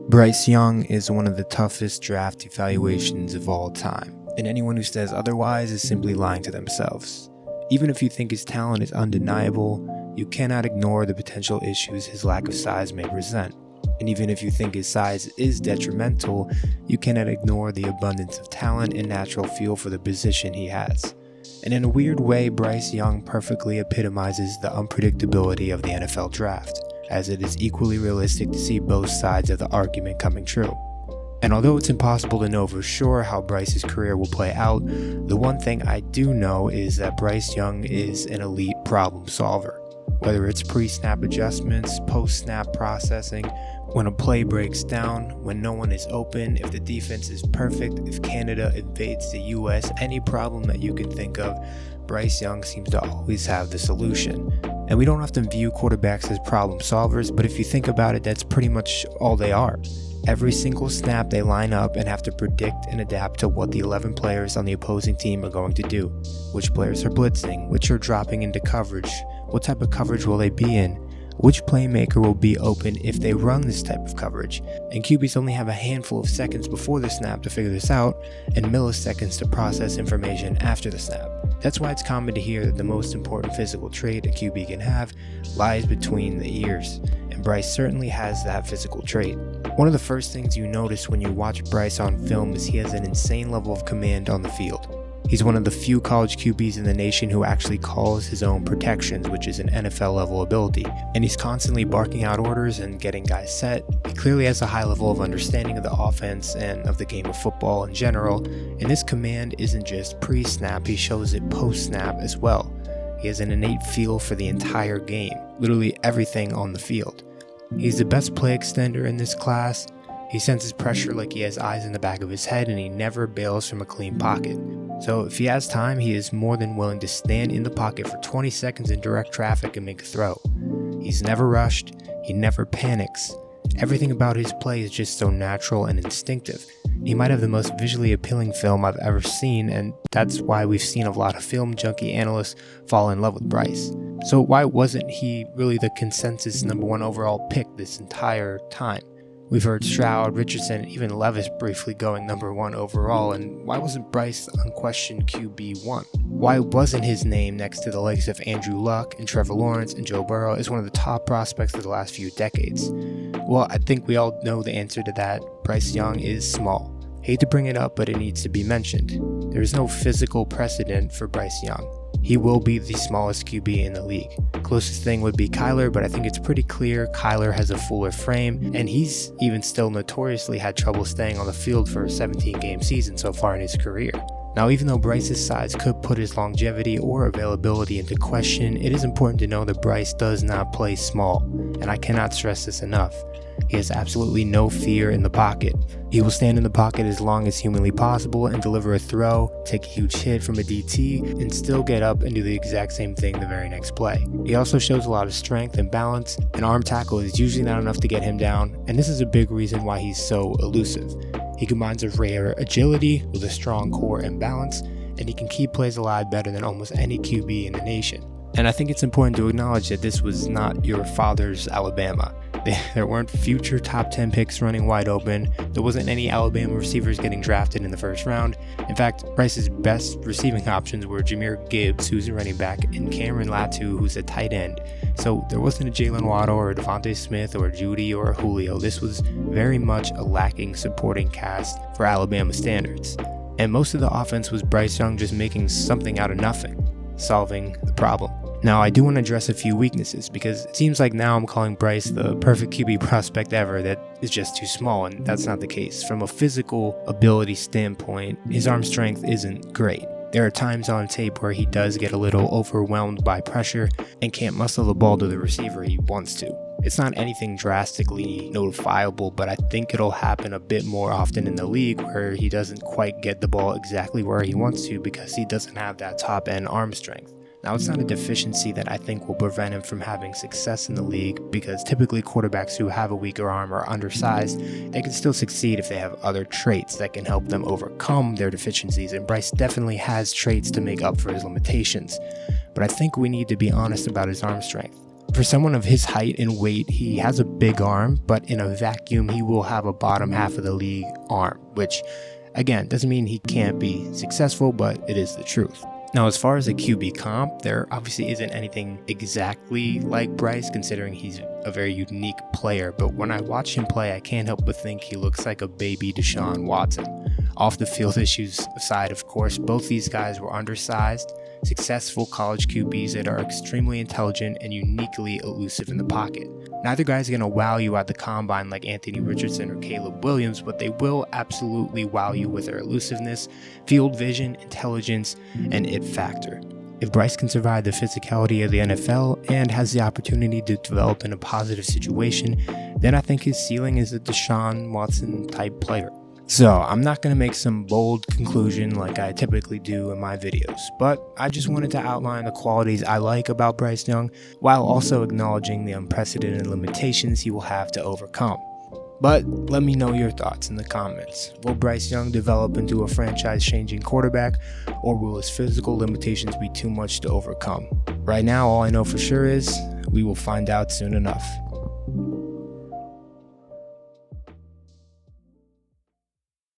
Bryce Young is one of the toughest draft evaluations of all time, and anyone who says otherwise is simply lying to themselves. Even if you think his talent is undeniable, you cannot ignore the potential issues his lack of size may present. And even if you think his size is detrimental, you cannot ignore the abundance of talent and natural feel for the position he has. And in a weird way, Bryce Young perfectly epitomizes the unpredictability of the NFL draft, as it is equally realistic to see both sides of the argument coming true. And although it's impossible to know for sure how Bryce's career will play out, the one thing I do know is that Bryce Young is an elite problem solver. Whether it's pre-snap adjustments, post-snap processing, when a play breaks down, when no one is open, if the defense is perfect, if Canada invades the US, any problem that you can think of, Bryce Young seems to always have the solution. And we don't often view quarterbacks as problem solvers, but if you think about it, that's pretty much all they are. Every single snap they line up and have to predict and adapt to what the 11 players on the opposing team are going to do. Which players are blitzing, which are dropping into coverage, what type of coverage will they be in, which playmaker will be open if they run this type of coverage. And QBs only have a handful of seconds before the snap to figure this out, and milliseconds to process information after the snap. That's why it's common to hear that the most important physical trait a QB can have lies between the ears, and Bryce certainly has that physical trait. One of the first things you notice when you watch Bryce on film is he has an insane level of command on the field. He's one of the few college QBs in the nation who actually calls his own protections, which is an NFL level ability. And he's constantly barking out orders and getting guys set. He clearly has a high level of understanding of the offense and of the game of football in general. And this command isn't just pre-snap, he shows it post-snap as well. He has an innate feel for the entire game, literally everything on the field. He's the best play extender in this class. He senses pressure like he has eyes in the back of his head, and he never bails from a clean pocket. So if he has time, he is more than willing to stand in the pocket for 20 seconds in direct traffic and make a throw. He's never rushed, he never panics. Everything about his play is just so natural and instinctive. He might have the most visually appealing film I've ever seen, and that's why we've seen a lot of film junkie analysts fall in love with Bryce. So why wasn't he really the consensus #1 overall pick this entire time? We've heard Stroud, Richardson, and even Levis briefly going #1 overall, and why wasn't Bryce the unquestioned QB1? Why wasn't his name next to the likes of Andrew Luck and Trevor Lawrence and Joe Burrow as one of the top prospects of the last few decades? Well, I think we all know the answer to that. Bryce Young is small. Hate to bring it up, but it needs to be mentioned. There is no physical precedent for Bryce Young. He will be the smallest QB in the league. Closest thing would be Kyler, but I think it's pretty clear Kyler has a fuller frame, and he's even still notoriously had trouble staying on the field for a 17-game season so far in his career. Now, even though Bryce's size could put his longevity or availability into question, it is important to know that Bryce does not play small, and I cannot stress this enough. He has absolutely no fear in the pocket. He will stand in the pocket as long as humanly possible and deliver a throw, take a huge hit from a DT, and still get up and do the exact same thing the very next play. He also shows a lot of strength and balance. An arm tackle is usually not enough to get him down, and this is a big reason why he's so elusive. He combines a rare agility with a strong core and balance, and he can keep plays alive better than almost any QB in the nation. And I think it's important to acknowledge that this was not your father's Alabama. There weren't future top 10 picks running wide open. There wasn't any Alabama receivers getting drafted in the first round. In fact, Bryce's best receiving options were Jahmyr Gibbs, who's a running back, and Cameron Latu, who's a tight end. So there wasn't a Jalen Waddle or a Devontae Smith or a Judy or a Julio. This was very much a lacking supporting cast for Alabama standards. And most of the offense was Bryce Young just making something out of nothing, solving the problem. Now, I do want to address a few weaknesses, because it seems like now I'm calling Bryce the perfect QB prospect ever that is just too small, and that's not the case. From a physical ability standpoint, his arm strength isn't great. There are times on tape where he does get a little overwhelmed by pressure and can't muscle the ball to the receiver he wants to. It's not anything drastically notifiable, but I think it'll happen a bit more often in the league where he doesn't quite get the ball exactly where he wants to because he doesn't have that top-end arm strength. Now, it's not a deficiency that I think will prevent him from having success in the league, because typically quarterbacks who have a weaker arm or undersized, they can still succeed if they have other traits that can help them overcome their deficiencies, and Bryce definitely has traits to make up for his limitations. But I think we need to be honest about his arm strength. For someone of his height and weight, he has a big arm, but in a vacuum, he will have a bottom half of the league arm, which, again, doesn't mean he can't be successful, but it is the truth. Now, as far as a QB comp, there obviously isn't anything exactly like Bryce, considering he's a very unique player, but when I watch him play, I can't help but think he looks like a baby Deshaun Watson. Off the field issues aside, of course, both these guys were undersized, successful college QBs that are extremely intelligent and uniquely elusive in the pocket. Neither guy's going to wow you at the combine like Anthony Richardson or Caleb Williams, but they will absolutely wow you with their elusiveness, field vision, intelligence, and it factor. If Bryce can survive the physicality of the NFL and has the opportunity to develop in a positive situation, then I think his ceiling is a Deshaun Watson type player. So I'm not going to make some bold conclusion like I typically do in my videos, but I just wanted to outline the qualities I like about Bryce Young while also acknowledging the unprecedented limitations he will have to overcome. But let me know your thoughts in the comments. Will Bryce Young develop into a franchise-changing quarterback, or will his physical limitations be too much to overcome? Right now, all I know for sure is we will find out soon enough.